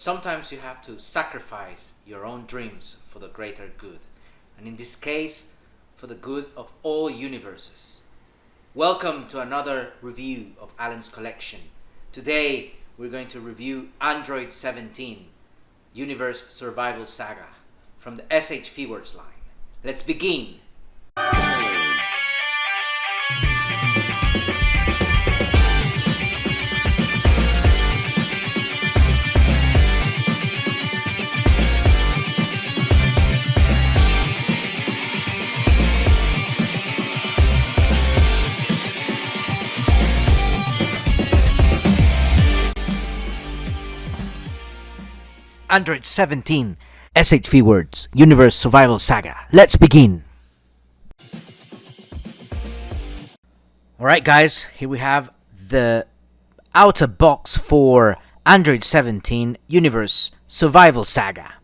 Sometimes you have to sacrifice your own dreams for the greater good, and in this case, for the good of all universes. Welcome to another review of Alan's collection. Today, we're going to review Android 17, Universe Survival Saga, from the SH Figuarts line. Let's begin! Android 17, SH Figuarts, Universe Survival Saga. Let's begin! Alright guys, here we have the outer box for Android 17, Universe Survival Saga.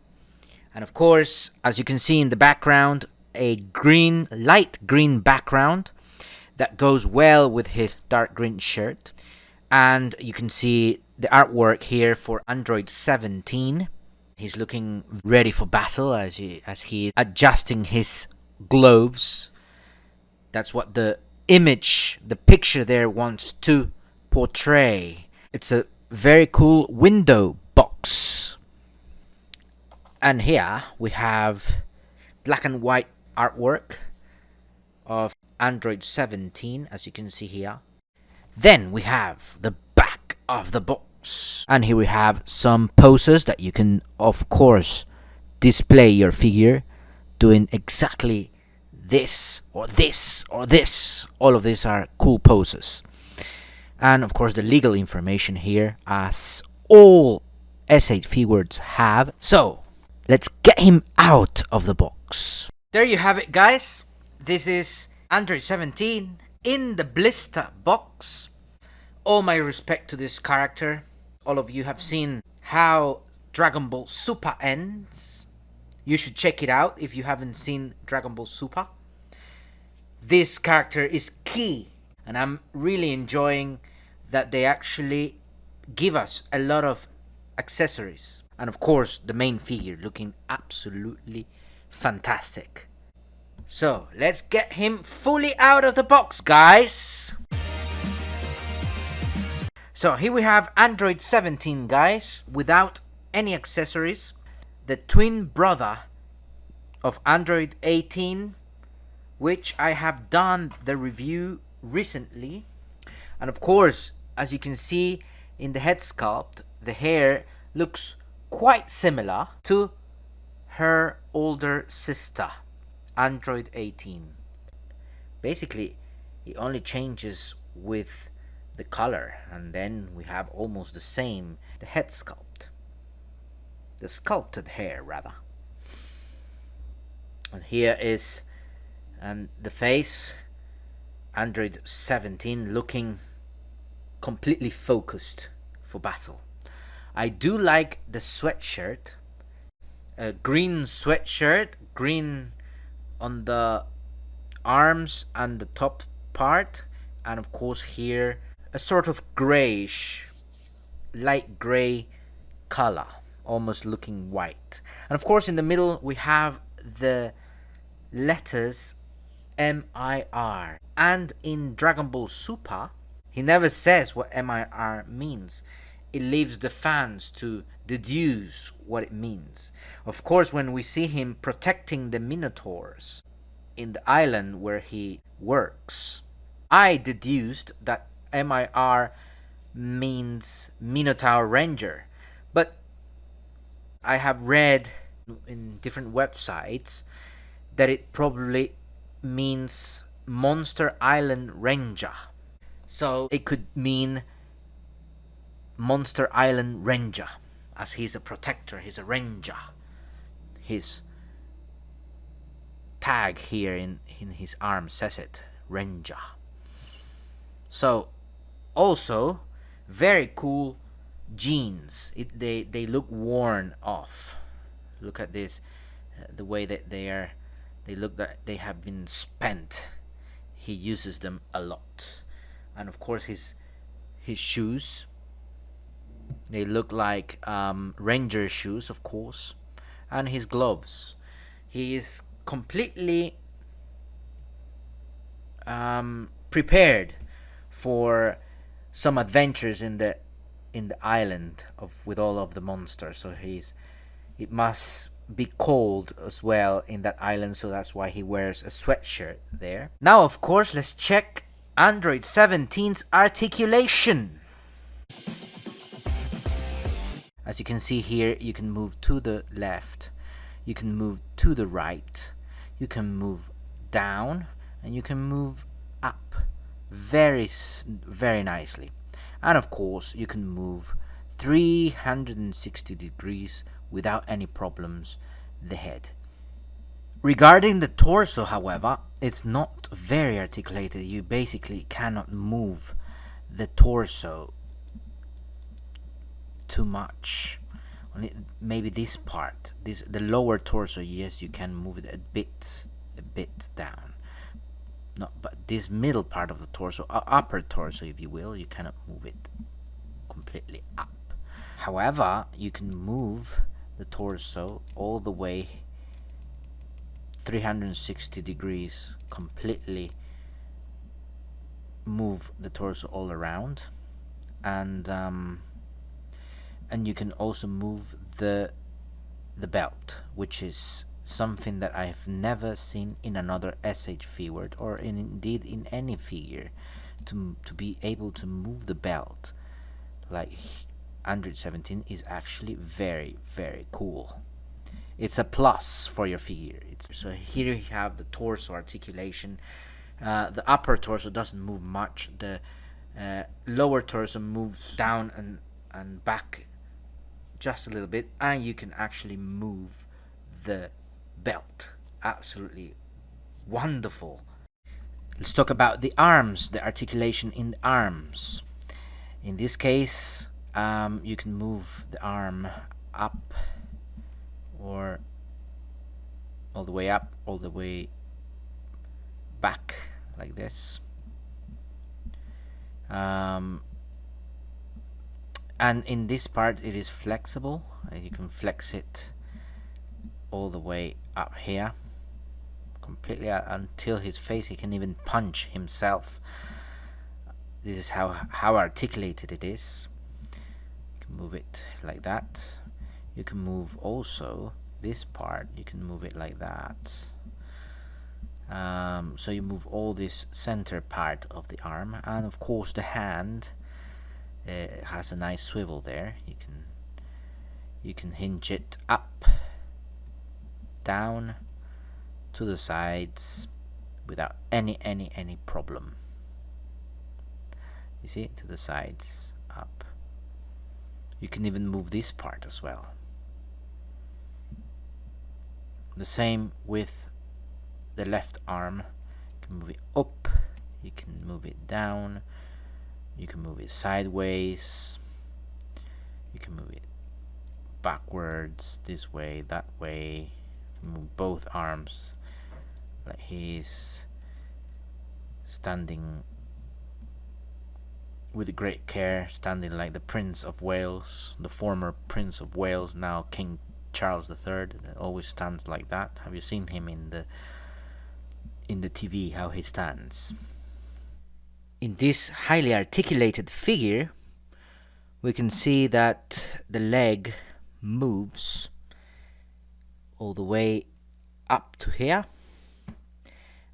And of course, as you can see in the background, a light green background that goes well with his dark green shirt. And you can see the artwork here for Android 17. He's looking ready for battle as he is adjusting his gloves. That's what the picture there wants to portray. It's a very cool window box. And here we have black and white artwork of Android 17, as you can see here. Then we have the back of the box. And here we have some poses that you can, of course, display your figure doing exactly this or this or this. All of these are cool poses. And of course the legal information here, as all SH Figuarts have. So let's get him out of the box. There you have it, guys. This is Android 17 in the blister box. All my respect to this character. All of you have seen how Dragon Ball Super ends. You should check it out if you haven't seen Dragon Ball Super. This character is key, and I'm really enjoying that they actually give us a lot of accessories. And of course, the main figure looking absolutely fantastic. So, let's get him fully out of the box, guys! So here we have Android 17, guys, without any accessories. The twin brother of Android 18, which I have done the review recently. And of course, as you can see in the head sculpt, the hair looks quite similar to her older sister, Android 18. Basically, it only changes with the color, and then we have almost the same, the head sculpt, the sculpted hair rather. And here is the face, Android 17 looking completely focused for battle. I do like the sweatshirt, a green sweatshirt, green on the arms and the top part, and of course here a sort of grayish, light gray color, almost looking white. And of course in the middle we have the letters MIR. And in Dragon Ball Super, he never says what MIR means. It leaves the fans to deduce what it means. Of course, when we see him protecting the minotaurs in the island where he works, I deduced that MIR means Minotaur Ranger, but I have read in different websites that it probably means Monster Island Ranger. So it could mean Monster Island Ranger, as he's a protector, he's a ranger. His tag here in his arm says it, Ranger. So also very cool jeans. They look worn off. Look at this, the way that they look that they have been spent. He uses them a lot. And of course his shoes They look like ranger shoes, of course, and his gloves. He is completely prepared for some adventures in the island of with all of the monsters. So it must be cold as well in that island, so that's why he wears a sweatshirt there. Now, of course, let's check Android 17's articulation. As you can see here, you can move to the left, you can move to the right, you can move down, and you can move up very nicely. And of course, you can move 360 degrees without any problems the head. Regarding the torso, however, it's not very articulated. You basically cannot move the torso too much. Only maybe this part, the lower torso, yes, you can move it a bit down. No, but this middle part of the torso, upper torso, if you will, you cannot move it completely up. However, you can move the torso all the way 360 degrees, completely move the torso all around, and you can also move the belt, which is something that I've never seen in another SH Figuart, or indeed in any figure, to be able to move the belt like Android 17 is actually very, very cool. It's a plus for your figure. So here you have the torso articulation. The upper torso doesn't move much. The lower torso moves down and back just a little bit, and you can actually move the belt. Absolutely wonderful. Let's talk about the arms, the articulation in the arms. In this case, you can move the arm up, or all the way up, all the way back, like this. And in this part it is flexible. You can flex it all the way up here, completely until his face. He can even punch himself. This is how articulated it is. You can move it like that. You can move also this part. You can move it like that. So you move all this center part of the arm, and of course the hand has a nice swivel there. You can hinge it up, down, to the sides without any problem. You see, to the sides, up. You can even move this part as well. The same with the left arm. You can move it up, you can move it down, you can move it sideways, you can move it backwards, this way, that way. You can move both arms like he's standing with great care, standing like the Prince of Wales, the former Prince of Wales, now King Charles III, always stands like that. Have you seen him in the TV, how he stands? In this highly articulated figure, we can see that the leg moves all the way up to here,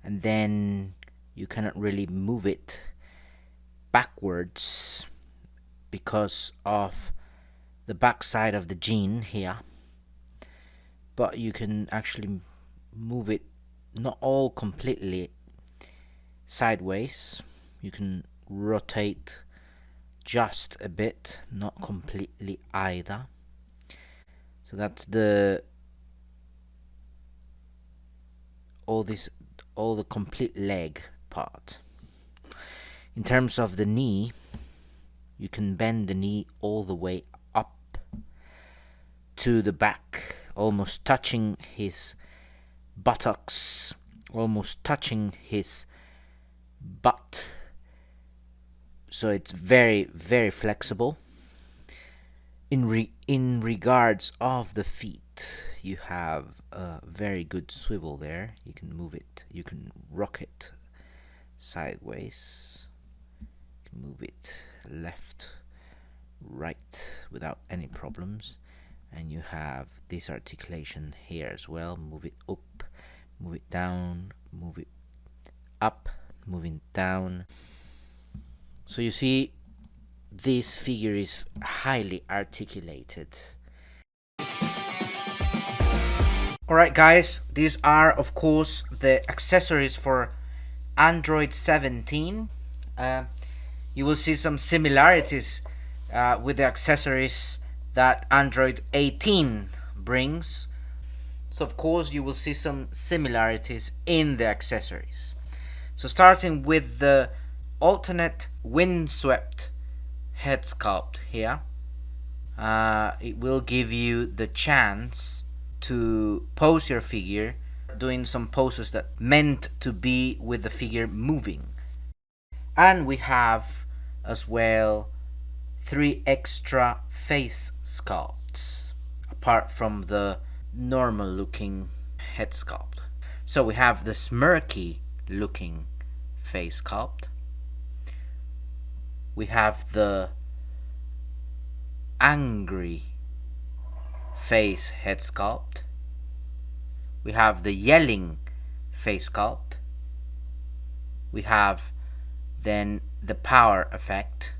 and then you cannot really move it backwards because of the back side of the jean here, but you can actually move it not all completely sideways. You can rotate just a bit, not completely either. So that's all the complete leg part. In terms of the knee, you can bend the knee all the way up to the back, almost touching his buttocks, almost touching his butt. So it's very, very flexible. in regards of the feet, you have a very good swivel there. You can move it, you can rock it sideways, you can move it left, right without any problems. And you have this articulation here as well. Move it up, move it down, move it up, moving down. So you see, this figure is highly articulated. Alright guys, these are of course the accessories for Android 17. You will see some similarities with the accessories that Android 18 brings. So of course you will see some similarities in the accessories. So starting with the alternate windswept head sculpt here, it will give you the chance to pose your figure, doing some poses that meant to be with the figure moving. And we have as well 3 extra face sculpts apart from the normal looking head sculpt. So we have the smirky looking face sculpt, we have the angry face head sculpt, we have the yelling face sculpt, we have then the power effect,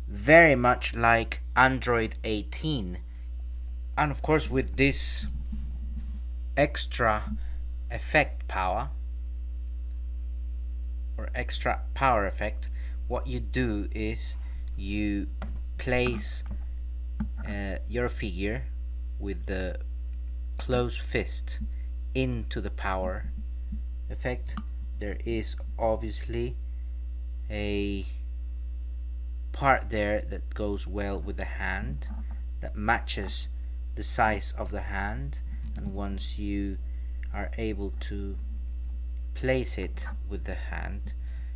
very much like Android 18. And of course with this extra effect power or extra power effect, what you do is you place your figure with the closed fist into the power effect. There is obviously a part there that goes well with the hand, that matches the size of the hand, and once you are able to place it with the hand,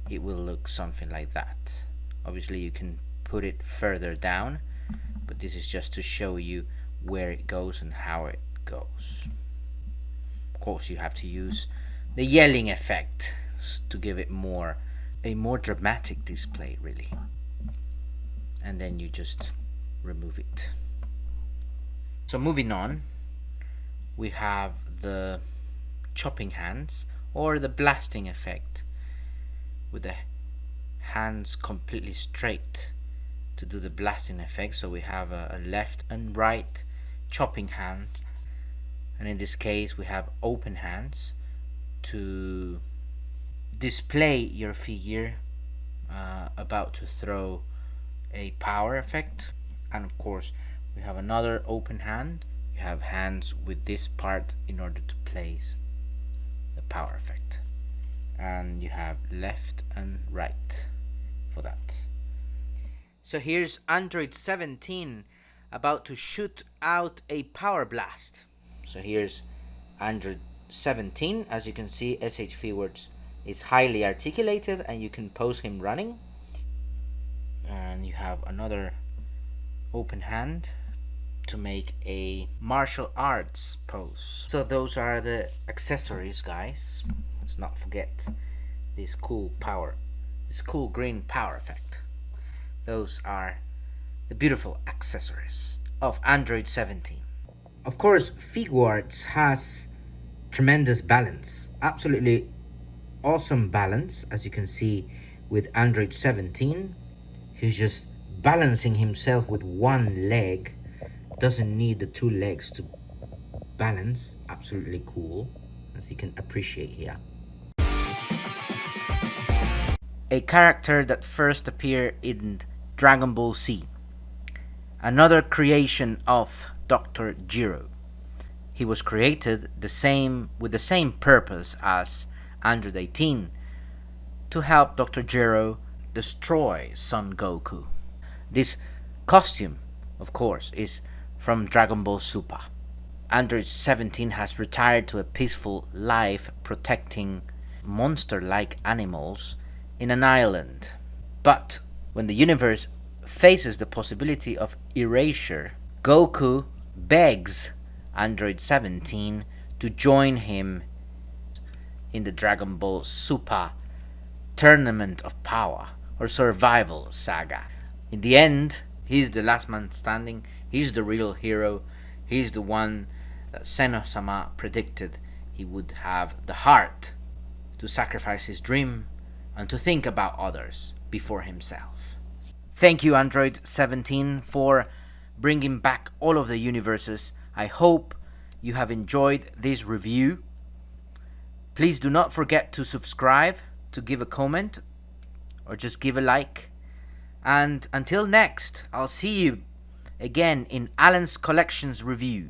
it will look something like that. Obviously you can put it further down, but this is just to show you where it goes and how it goes. Of course you have to use the yelling effect to give it a more dramatic display really. And then you just remove it. So moving on, we have the chopping hands or the blasting effect, with the hands completely straight to do the blasting effect. So we have a left and right chopping hand, and in this case we have open hands to display your figure about to throw a power effect. And of course we have another open hand. You have hands with this part in order to place the power effect, and you have left and right for that. So here's Android 17 about to shoot out a power blast. So here's Android 17. As you can see, SH Figuarts is highly articulated and you can pose him running. And you have another open hand to make a martial arts pose. So those are the accessories, guys. Let's not forget this cool green power effect. Those are the beautiful accessories of Android 17. Of course, Figuarts has tremendous balance, absolutely awesome balance. As you can see with Android 17, he's just balancing himself with one leg, doesn't need the 2 legs to balance. Absolutely cool, as you can appreciate here. A character that first appeared in Dragon Ball Z, another creation of Dr. Gero. He was created with the same purpose as Android 18, to help Dr. Gero destroy Son Goku. This costume, of course, is from Dragon Ball Super. Android 17 has retired to a peaceful life protecting monster-like animals in an island. But when the Universe faces the possibility of erasure, Goku begs Android 17 to join him in the Dragon Ball Super Tournament of Power or Survival Saga. In the end, he's the last man standing, he's the real hero, he's the one that Seno-sama predicted he would have the heart to sacrifice his dream and to think about others before himself. Thank you, Android 17, for bringing back all of the universes. I hope you have enjoyed this review. Please do not forget to subscribe, to give a comment, or just give a like. And until next, I'll see you again in Alan's Collections review.